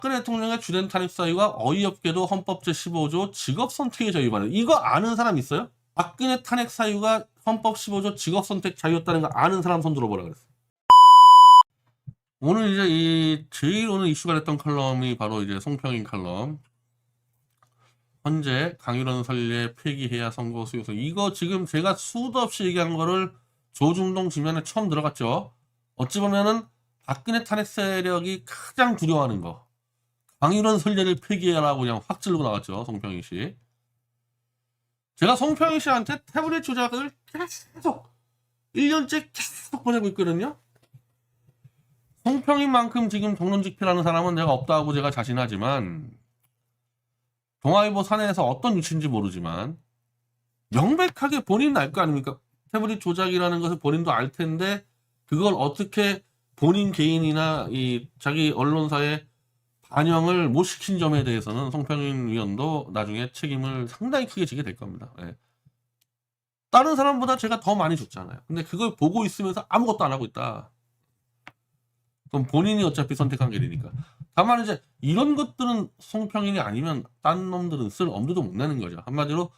박근혜 대통령의 주된 탄핵 사유가 어이없게도 헌법 제15조 직업선택의 자유 위반이에요. 이거 아는 사람 있어요? 박근혜 탄핵 사유가 헌법 15조 직업선택 자유였다는 거 아는 사람 손 들어보라 그랬어. 오늘 이제 제일 오늘 이슈가 됐던 칼럼이 바로 이제 송평인 칼럼. 현재 강일원 선례 폐기해야 선거 수용소. 이거 지금 제가 수도 없이 얘기한 거를 조중동 지면에 처음 들어갔죠. 어찌 보면은 박근혜 탄핵 세력이 가장 두려워하는 거. 강일원 선례를 폐기해라고 그냥 확 찌르고 나왔죠. 송평인 씨. 제가 송평인 씨한테 태블릿 조작을 계속 1년째 계속 보내고 있거든요. 송평인만큼 지금 정론직필하는 사람은 내가 없다고 제가 자신하지만 동아일보 사내에서 어떤 위치인지 모르지만 명백하게 본인은 알 거 아닙니까? 태블릿 조작이라는 것을 본인도 알 텐데 그걸 어떻게 본인 개인이나 이 자기 언론사에 반영을 못 시킨 점에 대해서는 송평인 위원도 나중에 책임을 상당히 크게 지게 될 겁니다. 예. 다른 사람보다 제가 더 많이 줬잖아요. 근데 그걸 보고 있으면서 아무것도 안 하고 있다. 그럼 본인이 어차피 선택한 길이니까. 다만 이제 이런 것들은 송평인이 아니면 딴 놈들은 쓸 엄두도 못 내는 거죠. 한마디로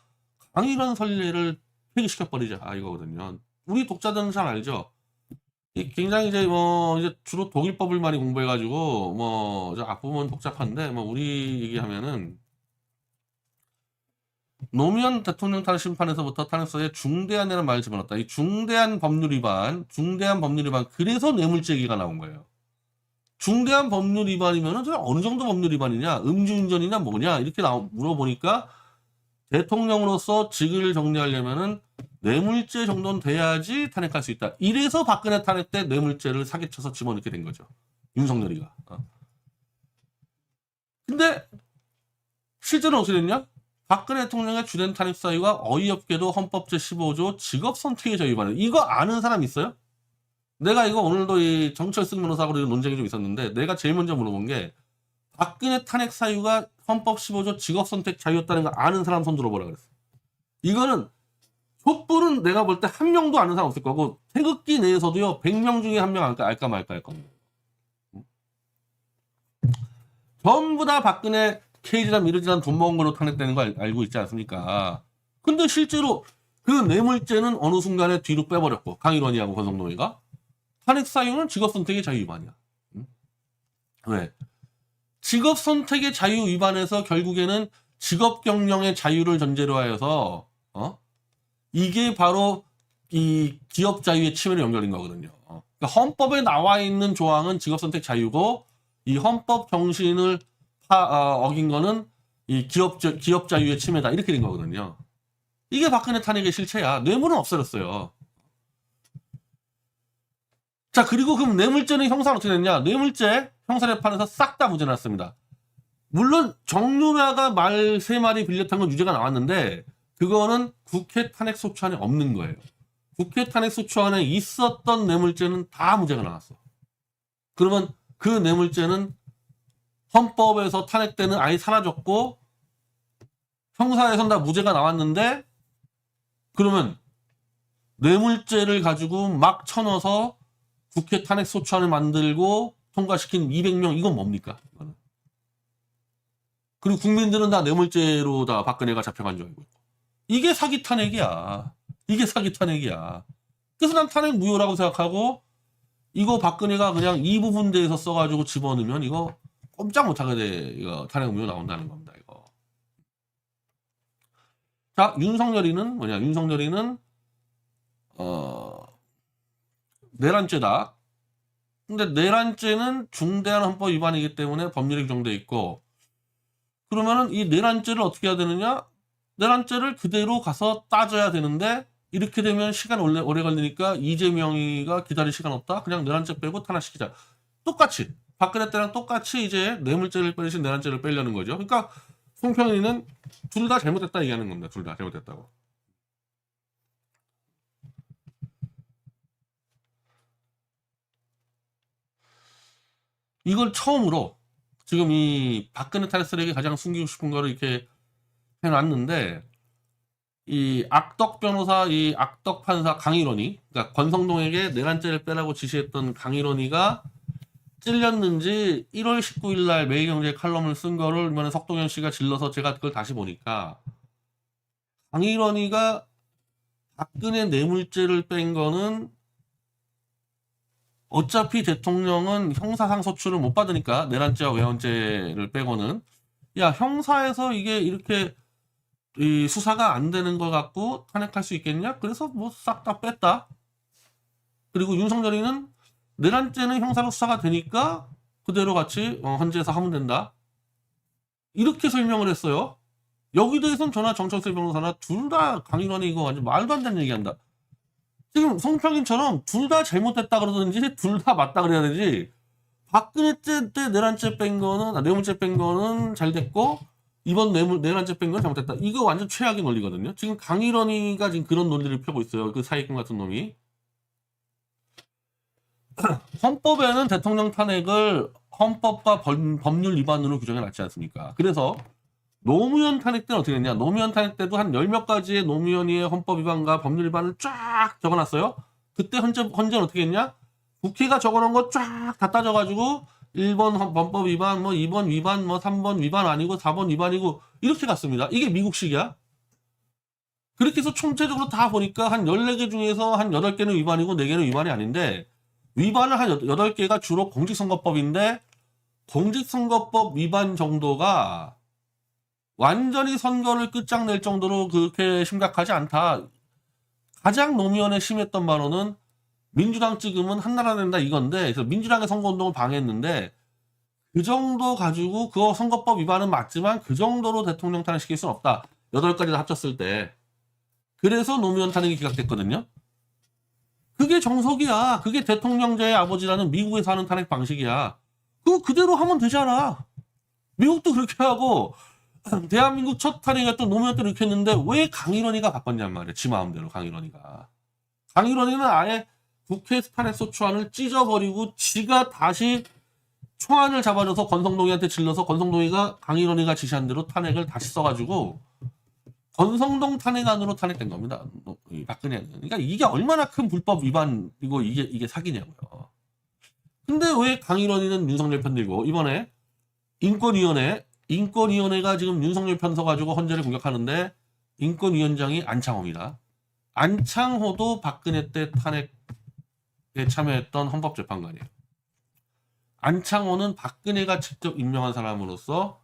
강일원 선례를 폐기시켜버리자 이거거든요. 우리 독자들은 잘 알죠. 굉장히 이제 이제 주로 독일법을 많이 공부해가지고 앞부분 복잡한데 우리 얘기하면은 노무현 대통령 탄핵 심판에서부터 탄핵서에 중대한이라는 말을 집어넣었다. 이 중대한 법률 위반. 그래서 뇌물죄 얘기가 나온 거예요. 중대한 법률 위반이면은 어느 정도 법률 위반이냐, 음주운전이냐 뭐냐 이렇게 물어보니까 대통령으로서 직을 정리하려면은 뇌물죄 정도는 돼야지 탄핵할 수 있다. 이래서 박근혜 탄핵 때 뇌물죄를 사기쳐서 집어넣게 된 거죠. 윤석열이가. 근데 실제로 어떻게 됐냐? 박근혜 대통령의 주된 탄핵 사유가 어이없게도 헌법 제15조 직업선택의 자유 위반이에요. 이거 아는 사람 있어요? 내가 이거 오늘도 이 정철승 변호사하고 논쟁이 좀 있었는데 내가 제일 먼저 물어본 게 박근혜 탄핵 사유가 헌법 15조 직업선택 자유였다는 거 아는 사람 손 들어보라 그랬어. 이거는 촛불은 내가 볼 때 한 명도 아는 사람 없을 거고 태극기 내에서도요 100명 중에 한 명 알까 말까 할 겁니다. 전부 다 박근혜 케이지란 미르지란 돈 먹은 걸로 탄핵되는 거 알고 있지 않습니까? 근데 실제로 그 뇌물죄는 어느 순간에 뒤로 빼버렸고 강일원이하고 권성동이가 탄핵 사유는 직업선택의 자유 위반이야. 왜? 직업선택의 자유 위반에서 결국에는 직업경영의 자유를 전제로 하여서 이게 바로 이 기업 자유의 침해로 연결된 거거든요. 그러니까 헌법에 나와 있는 조항은 직업선택 자유고 이 헌법 정신을 어긴 거는 이 기업 자유의 침해다 이렇게 된 거거든요. 이게 박근혜 탄핵의 실체야. 뇌물은 없어졌어요. 자, 그리고 그럼 뇌물죄는 형사는 어떻게 됐냐? 뇌물죄 형사재판에서 싹 다 무죄 났습니다. 물론 정유라가 말 3마리 빌렸던 건 유죄가 나왔는데 그거는 국회 탄핵소추안에 없는 거예요. 국회 탄핵소추안에 있었던 뇌물죄는 다 무죄가 나왔어. 그러면 그 뇌물죄는 헌법에서 탄핵 때는 아예 사라졌고 형사에선 다 무죄가 나왔는데 그러면 뇌물죄를 가지고 막 쳐넣어서 국회 탄핵소추안을 만들고 통과시킨 200명 이건 뭡니까? 그리고 국민들은 다 뇌물죄로 다 박근혜가 잡혀간 줄 알고 있고 이게 사기 탄핵이야. 이게 사기 탄핵이야. 그래서 난 탄핵 무효라고 생각하고 이거 박근혜가 그냥 이 부분 대해서 써가지고 집어넣으면 이거 꼼짝 못하게 돼. 이거 탄핵 무효 나온다는 겁니다. 이거. 자, 윤석열이는 뭐냐? 윤석열이는 내란죄다. 근데 내란죄는 중대한 헌법 위반이기 때문에 법률에 규정돼 있고 그러면은 이 내란죄를 어떻게 해야 되느냐? 내란죄를 그대로 가서 따져야 되는데 이렇게 되면 시간 오래 걸리니까 이재명이가 기다릴 시간 없다. 그냥 내란죄 빼고 탄핵시키자. 똑같이 박근혜 때랑 똑같이 이제 뇌물죄를 빼신 내란죄를 빼려는 거죠. 그러니까 송평인은 둘 다 잘못됐다 얘기하는 겁니다. 둘 다 잘못됐다고. 이걸 처음으로 지금 이 박근혜 탄핵 세력이 가장 숨기고 싶은 거를 이렇게 해놨는데 이 악덕 변호사, 이 악덕 판사 강일원이 그러니까 권성동에게 내란죄를 빼라고 지시했던 강일원이가 찔렸는지 1월 19일 날 매일경제 칼럼을 쓴 거를 이번에 석동현 씨가 질러서 제가 그걸 다시 보니까 강일원이가 박근혜 뇌물죄를 뺀 거는 어차피 대통령은 형사상소추를 못 받으니까 내란죄와 외환죄를 빼고는 야 형사에서 이게 이렇게 이 수사가 안 되는 거 갖고 탄핵할 수 있겠냐? 그래서 뭐 싹 다 뺐다. 그리고 윤석열이는 내란죄는 형사로 수사가 되니까 그대로 같이 헌재에서 하면 된다. 이렇게 설명을 했어요. 여기 대해서는 저나 정철수 변호사나 둘 다 강일원이 이거 완전 말도 안 되는 얘기한다. 지금 송평인처럼 둘 다 잘못했다 그러든지 둘 다 맞다 그래야 되지. 박근혜 때 내란죄 뺀 거는 뇌물죄 뺀 거는 잘 됐고 이번 내란죄 뺀 건 잘못됐다. 이거 완전 최악의 논리거든요. 지금 강일원이가 지금 그런 논리를 펴고 있어요. 그 사기꾼 같은 놈이. 헌법에는 대통령 탄핵을 헌법과 법률 위반으로 규정해 놨지 않습니까? 그래서 노무현 탄핵 때는 어떻게 했냐? 노무현 탄핵 때도 한 열 몇 가지의 노무현이의 헌법 위반과 법률 위반을 쫙 적어놨어요. 그때 헌재는 어떻게 했냐? 국회가 적어놓은 거 쫙 다 따져가지고 1번 헌법 위반, 뭐 2번 위반, 뭐 3번 위반 아니고 4번 위반이고 이렇게 갔습니다. 이게 미국식이야. 그렇게 해서 총체적으로 다 보니까 한 14개 중에서 한 8개는 위반이고 4개는 위반이 아닌데 위반을 한 8개가 주로 공직선거법인데 공직선거법 위반 정도가 완전히 선거를 끝장낼 정도로 그렇게 심각하지 않다. 가장 노무현에 심했던 바로는 민주당 찍으면 한나라 된다 이건데 그래서 민주당의 선거운동을 방해했는데 그 정도 가지고 그거 선거법 위반은 맞지만 그 정도로 대통령 탄핵시킬 수는 없다. 8가지 다 합쳤을 때. 그래서 노무현 탄핵이 기각됐거든요. 그게 정석이야. 그게 대통령제의 아버지라는 미국에서 하는 탄핵 방식이야. 그거 그대로 하면 되잖아. 미국도 그렇게 하고 대한민국 첫 탄핵이었던 노무현 때도 이렇게 했는데 왜 강일원이가 바꿨냔 말이야. 지 마음대로 강일원이가. 강일원이는 아예 국회 탄핵 소추안을 찢어버리고 지가 다시 초안을 잡아줘서 권성동이한테 질러서 권성동이가 강일원이가 지시한 대로 탄핵을 다시 써가지고 권성동 탄핵안으로 탄핵된 겁니다. 박근혜는. 그러니까 이게 얼마나 큰 불법 위반이고 이게 사기냐고요. 근데 왜 강일원이는 윤석열 편 들고 이번에 인권위원회가 지금 윤석열 편 서가지고 헌재를 공격하는데 인권위원장이 안창호입니다. 안창호도 박근혜 때 탄핵에 참여했던 헌법재판관이에요. 안창호는 박근혜가 직접 임명한 사람으로서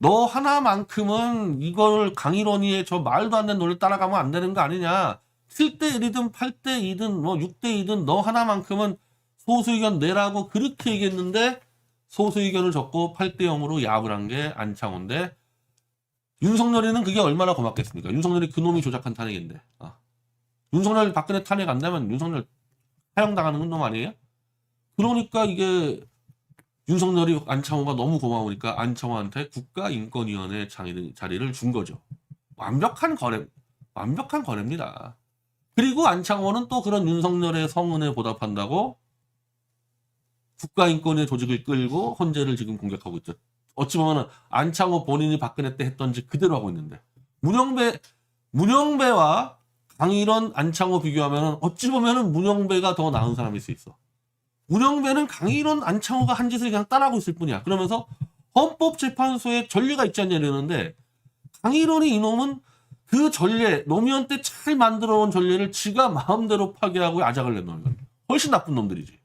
너 하나만큼은 이걸 강일원이의 저 말도 안 되는 논리를 따라가면 안 되는 거 아니냐. 7대1이든 8대2든 뭐 6대2든 너 하나만큼은 소수의견 내라고 그렇게 얘기했는데 소수의견을 적고 8대0으로 야합을 한 게 안창호인데 윤석열이는 그게 얼마나 고맙겠습니까? 윤석열이 그놈이 조작한 탄핵인데. 윤석열 박근혜 탄핵 안 되면 윤석열 사형당하는 놈 아니에요? 그러니까 이게 윤석열이 안창호가 너무 고마우니까 안창호한테 국가인권위원회 자리를 준 거죠. 완벽한 거래입니다. 그리고 안창호는 또 그런 윤석열의 성은에 보답한다고 국가인권위의 조직을 끌고 헌재를 지금 공격하고 있죠. 어찌 보면 안창호 본인이 박근혜 때 했던지 그대로 하고 있는데 문영배와 강일원, 안창호 비교하면 어찌 보면 문영배가 더 나은 사람일 수 있어. 문영배는 강일원, 안창호가 한 짓을 그냥 따라하고 있을 뿐이야. 그러면서 헌법재판소에 전례가 있지 않냐 이러는데 강일원이 이놈은 그 전례, 노무현 때 잘 만들어온 전례를 지가 마음대로 파괴하고 아작을 낸 놈이거든. 훨씬 나쁜 놈들이지.